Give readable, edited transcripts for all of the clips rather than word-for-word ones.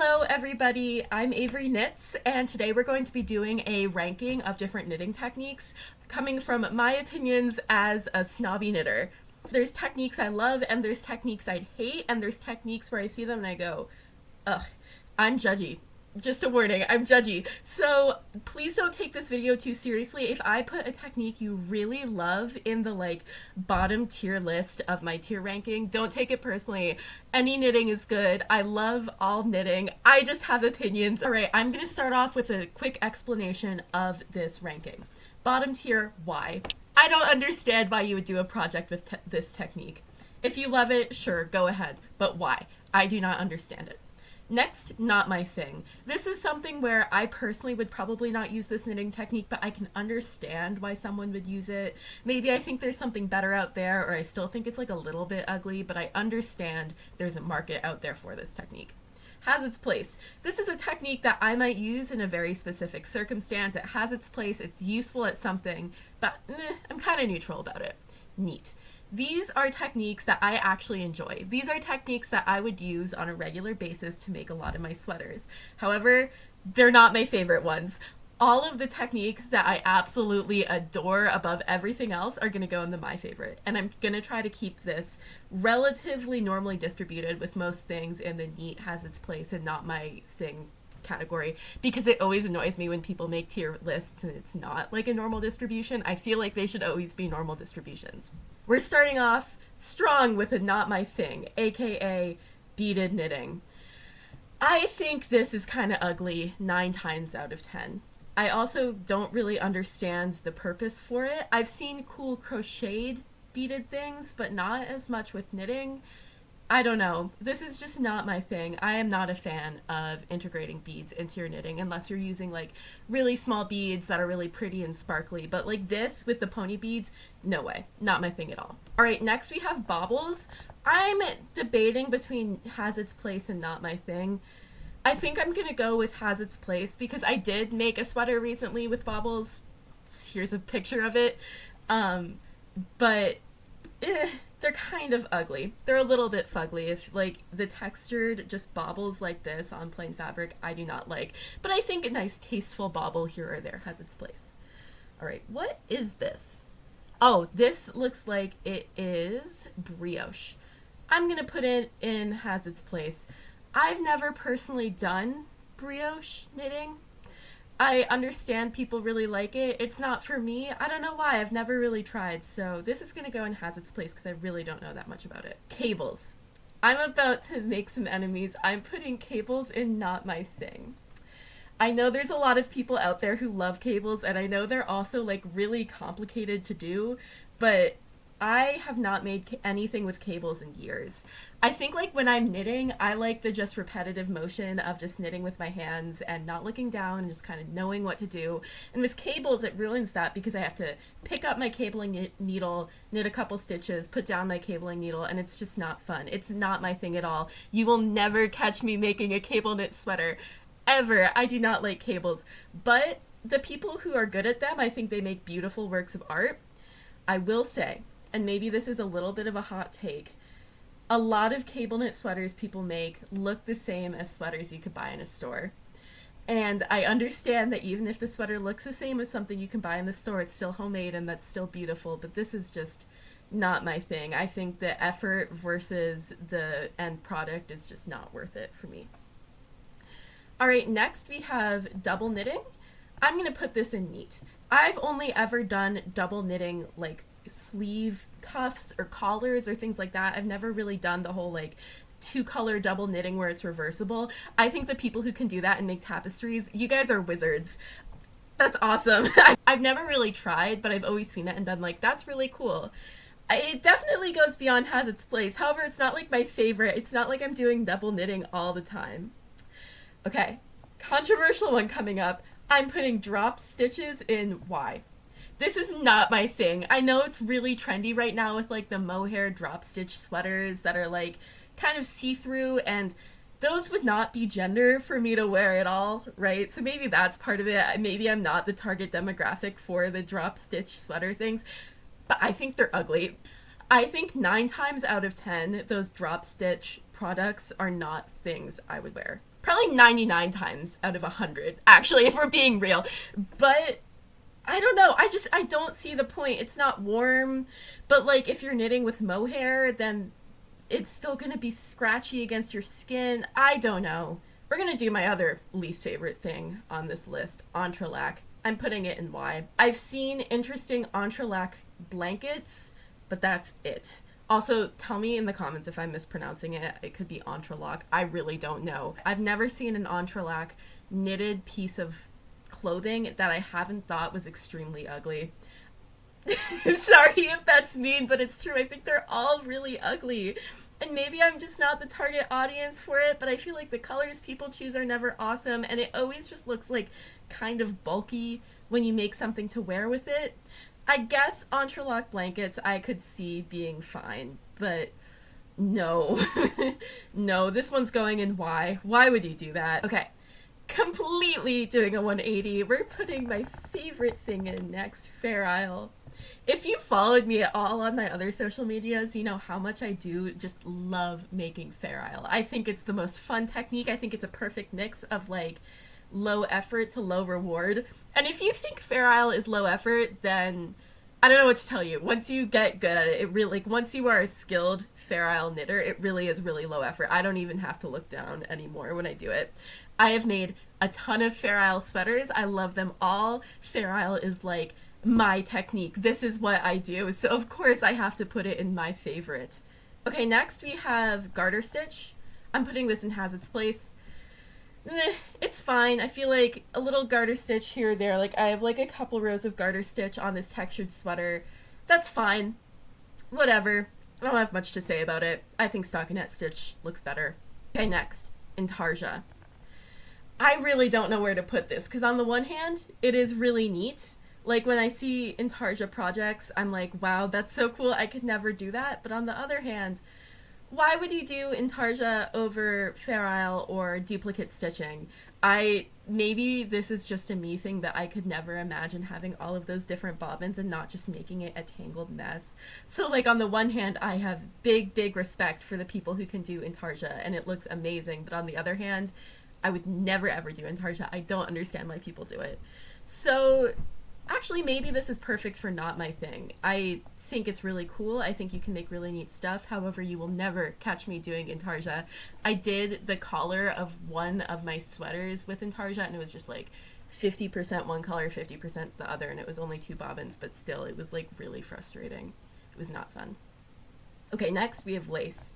Hello everybody, I'm Avery Knits, and today we're going to be doing a ranking of different knitting techniques coming from my opinions as a snobby knitter. There's techniques I love and there's techniques I hate, and there's techniques where I see them and I go, ugh, I'm judgy. Just a warning, I'm judgy. So please don't take this video too seriously. If I put a technique you really love in the bottom tier list of my tier ranking, don't take it personally. Any knitting is good. I love all knitting. I just have opinions. All right, I'm gonna start off with a quick explanation of this ranking. Bottom tier, why? I don't understand why you would do a project with this technique. If you love it, sure, go ahead. But why? I do not understand it. Next, not my thing. This is something where I personally would probably not use this knitting technique, but I can understand why someone would use it. Maybe I think there's something better out there, or I still think it's a little bit ugly, but I understand there's a market out there for this technique. Has its place. This is a technique that I might use in a very specific circumstance. It has its place, it's useful at something, but I'm kind of neutral about it. Neat. These are techniques that I actually enjoy. These are techniques that I would use on a regular basis to make a lot of my sweaters. However, they're not my favorite ones. All of the techniques that I absolutely adore above everything else are going to go in the my favorite. And I'm going to try to keep this relatively normally distributed with most things in the neat has its place and not my thing category, because it always annoys me when people make tier lists and it's not like a normal distribution. I feel like they should always be normal distributions. We're starting off strong with a not my thing, aka beaded knitting. I think this is kind of ugly 9 times out of 10. I also don't really understand the purpose for it. I've seen cool crocheted beaded things, but not as much with knitting. I don't know. This is just not my thing. I am not a fan of integrating beads into your knitting unless you're using really small beads that are really pretty and sparkly. But this with the pony beads, no way. Not my thing at all. All right, next we have bobbles. I'm debating between has its place and not my thing. I think I'm gonna go with has its place because I did make a sweater recently with bobbles. Here's a picture of it. But they're kind of ugly. They're a little bit fugly. If the textured just bobbles like this on plain fabric, I do not like. But I think a nice tasteful bobble here or there has its place. All right, what is this? Oh, this looks like it is brioche. I'm gonna put it in has its place. I've never personally done brioche knitting. I understand people really like it. It's not for me. I don't know why. I've never really tried. So this is going to go and has its place because I really don't know that much about it. Cables. I'm about to make some enemies. I'm putting cables in not my thing. I know there's a lot of people out there who love cables, and I know they're also really complicated to do, but I have not made anything with cables in years. I think when I'm knitting, I like the just repetitive motion of just knitting with my hands and not looking down and just kind of knowing what to do. And with cables, it ruins that because I have to pick up my cabling needle, knit a couple stitches, put down my cabling needle, and it's just not fun. It's not my thing at all. You will never catch me making a cable knit sweater, ever. I do not like cables. But the people who are good at them, I think they make beautiful works of art. I will say, and maybe this is a little bit of a hot take, a lot of cable knit sweaters people make look the same as sweaters you could buy in a store. And I understand that even if the sweater looks the same as something you can buy in the store, it's still homemade and that's still beautiful, but this is just not my thing. I think the effort versus the end product is just not worth it for me. All right, next we have double knitting. I'm gonna put this in neat. I've only ever done double knitting sleeve cuffs or collars or things like that. I've never really done the whole 2-color double knitting where it's reversible. I think the people who can do that and make tapestries, you guys are wizards. That's awesome. I've never really tried, but I've always seen it and been that's really cool. It definitely goes beyond has its place. However, it's not my favorite. It's not I'm doing double knitting all the time. Okay, controversial one coming up. I'm putting drop stitches in Y. This is not my thing. I know it's really trendy right now with the mohair drop stitch sweaters that are kind of see-through, and those would not be gender for me to wear at all, right? So maybe that's part of it. Maybe I'm not the target demographic for the drop stitch sweater things, but I think they're ugly. I think 9 times out of 10, those drop stitch products are not things I would wear. Probably 99 times out of 100, actually, if we're being real. But I don't know. I don't see the point. It's not warm, but like if you're knitting with mohair, then it's still gonna be scratchy against your skin. I don't know. We're gonna do my other least favorite thing on this list, Entrelac. I'm putting it in Y. I've seen interesting Entrelac blankets, but that's it. Also, tell me in the comments if I'm mispronouncing it. It could be Entrelac. I really don't know. I've never seen an Entrelac knitted piece of clothing that I haven't thought was extremely ugly. Sorry if that's mean, but it's true. I think they're all really ugly. And maybe I'm just not the target audience for it, but I feel like the colors people choose are never awesome, and it always just looks like kind of bulky when you make something to wear with it. I guess Entrelac blankets I could see being fine, but no. No, this one's going in Y. Why would you do that? Okay, completely doing a 180. We're putting my favorite thing in next, Fair Isle. If you followed me at all on my other social medias, you know how much I do just love making Fair Isle. I think it's the most fun technique. I think it's a perfect mix of like low effort to low reward. And if you think Fair Isle is low effort, then I don't know what to tell you. Once you get good at it, it really, like, once you are a skilled Fair Isle knitter, it really is really low effort. I don't even have to look down anymore when I do it. I have made a ton of Fair Isle sweaters. I love them all. Fair Isle is like my technique. This is what I do. So of course I have to put it in my favorite. Okay, next we have garter stitch. I'm putting this in Has Its Place. It's fine. I feel like a little garter stitch here or there. Like I have like a couple rows of garter stitch on this textured sweater. That's fine. Whatever. I don't have much to say about it. I think stockinette stitch looks better. Okay, next. Intarsia. I really don't know where to put this because on the one hand, it is really neat. Like when I see intarsia projects, I'm like, wow, that's so cool. I could never do that. But on the other hand, why would you do intarsia over Fair Isle or duplicate stitching? Maybe this is just a me thing, that I could never imagine having all of those different bobbins and not just making it a tangled mess. So like on the one hand, I have big respect for the people who can do intarsia and it looks amazing. But on the other hand, I would never ever do intarsia. I don't understand why people do it. So actually, maybe this is perfect for not my thing. I think it's really cool. I think you can make really neat stuff. However, you will never catch me doing intarsia. I did the collar of one of my sweaters with intarsia, and it was just like 50% one color, 50% the other, and it was only 2 bobbins, but still, it was like really frustrating. It was not fun. Okay, next we have lace.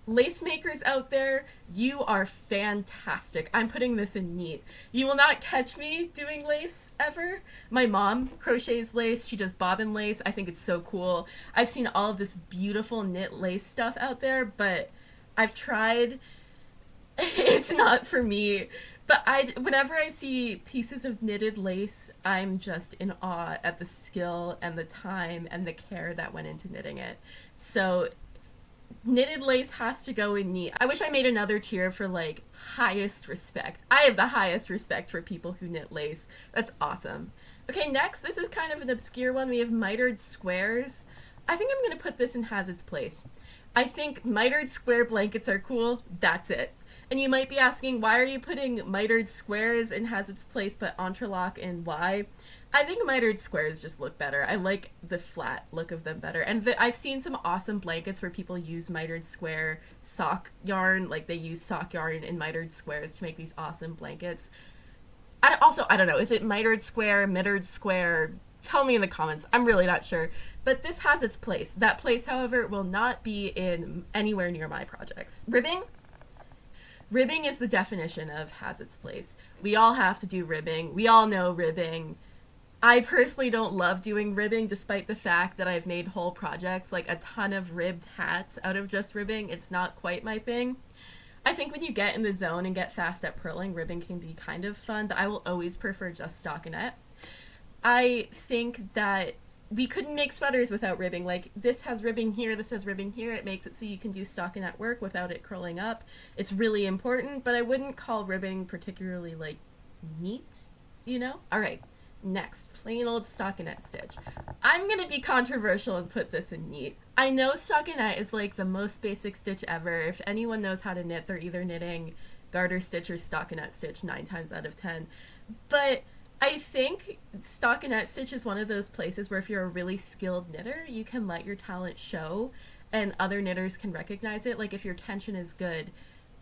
Lace makers out there, you are fantastic. I'm putting this in neat. You will not catch me doing lace ever. My mom crochets lace. She does bobbin lace. I think it's so cool. I've seen all of this beautiful knit lace stuff out there, but I've tried. It's not for me. But whenever I see pieces of knitted lace, I'm just in awe at the skill and the time and the care that went into knitting it. So knitted lace has to go in neat. I wish I made another tier for like highest respect. I have the highest respect for people who knit lace. That's awesome. Okay, next, this is kind of an obscure one. We have mitered squares. I think I'm going to put this in Has Its Place. I think mitered square blankets are cool. That's it. And you might be asking, why are you putting mitered squares in Has Its Place but Entrelac in Y? I think mitered squares just look better. I like the flat look of them better. And I've seen some awesome blankets where people use mitered square sock yarn. Like they use sock yarn in mitered squares to make these awesome blankets. I don't know. Is it mitered square, mittered square? Tell me in the comments. I'm really not sure. But this has its place. That place, however, will not be in anywhere near my projects. Ribbing? Ribbing is the definition of Has Its Place. We all have to do ribbing. We all know ribbing. I personally don't love doing ribbing, despite the fact that I've made whole projects, like a ton of ribbed hats out of just ribbing. It's not quite my thing. I think when you get in the zone and get fast at purling, ribbing can be kind of fun, but I will always prefer just stockinette. I think that we couldn't make sweaters without ribbing. Like, this has ribbing here, this has ribbing here. It makes it so you can do stockinette work without it curling up. It's really important, but I wouldn't call ribbing particularly, like, neat, you know? All right. Next, plain old stockinette stitch. I'm gonna be controversial and put this in neat. I know stockinette is like the most basic stitch ever. If anyone knows how to knit, they're either knitting garter stitch or stockinette stitch 9 times out of 10. But I think stockinette stitch is one of those places where if you're a really skilled knitter, you can let your talent show and other knitters can recognize it. Like if your tension is good,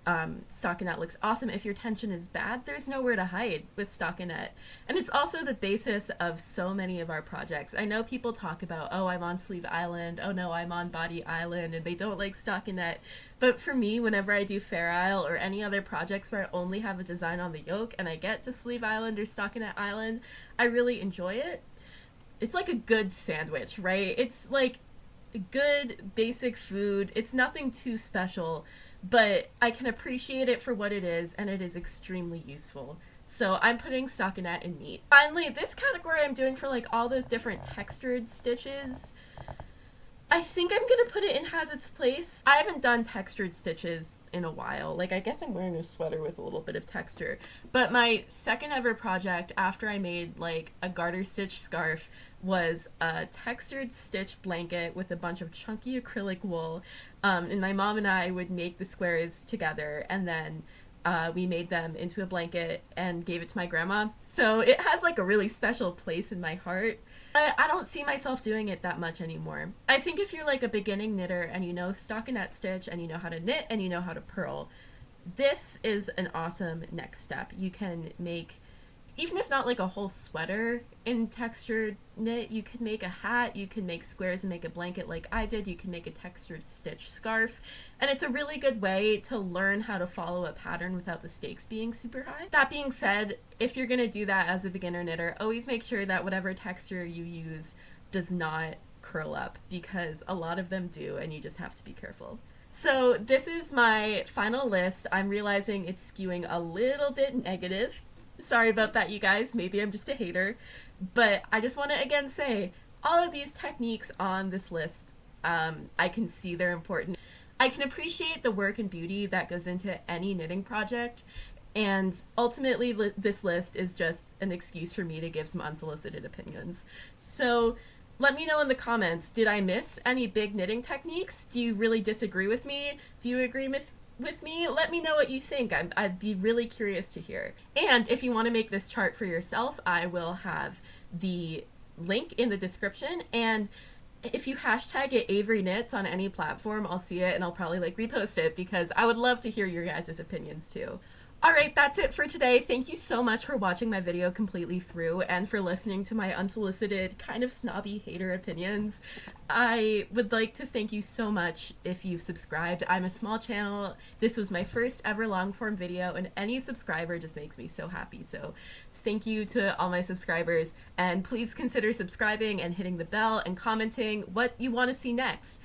stockinette looks awesome. If your tension is bad, there's nowhere to hide with stockinette. And it's also the basis of so many of our projects. I know people talk about, oh, I'm on Sleeve Island, oh no, I'm on Body Island, and they don't like stockinette. But for me, whenever I do Fair Isle or any other projects where I only have a design on the yoke and I get to Sleeve Island or Stockinette Island, I really enjoy it. It's like a good sandwich, right? It's like good basic food. It's nothing too special, but I can appreciate it for what it is, and it is extremely useful. So I'm putting stockinette in neat. Finally, this category I'm doing for like all those different textured stitches. I think I'm gonna put it in has its place. I haven't done textured stitches in a while. Like, I guess I'm wearing a sweater with a little bit of texture. But my second ever project after I made like a garter stitch scarf was a textured stitch blanket with a bunch of chunky acrylic wool. And my mom and I would make the squares together, and then we made them into a blanket and gave it to my grandma. So it has like a really special place in my heart. I don't see myself doing it that much anymore. I think if you're like a beginning knitter and you know stockinette stitch and you know how to knit and you know how to purl, this is an awesome next step. You can make, even if not like a whole sweater in textured knit, you can make a hat, you can make squares and make a blanket like I did, you can make a textured stitch scarf, and it's a really good way to learn how to follow a pattern without the stakes being super high. That being said, if you're gonna do that as a beginner knitter, always make sure that whatever texture you use does not curl up, because a lot of them do and you just have to be careful. So this is my final list. I'm realizing it's skewing a little bit negative. Sorry about that, you guys. Maybe I'm just a hater. But I just want to again say, all of these techniques on this list, I can see they're important. I can appreciate the work and beauty that goes into any knitting project. And ultimately, this list is just an excuse for me to give some unsolicited opinions. So let me know in the comments, did I miss any big knitting techniques? Do you really disagree with me? Do you agree with me? Let me know what you think. I'd be really curious to hear. And if you want to make this chart for yourself, I will have the link in the description. And if you hashtag it Avery Knits on any platform, I'll see it and I'll probably like repost it, because I would love to hear your guys' opinions too. Alright, that's it for today. Thank you so much for watching my video completely through and for listening to my unsolicited, kind of snobby hater opinions. I would like to thank you so much if you've subscribed. I'm a small channel. This was my first ever long form video, and any subscriber just makes me so happy. So thank you to all my subscribers, and please consider subscribing and hitting the bell and commenting what you want to see next.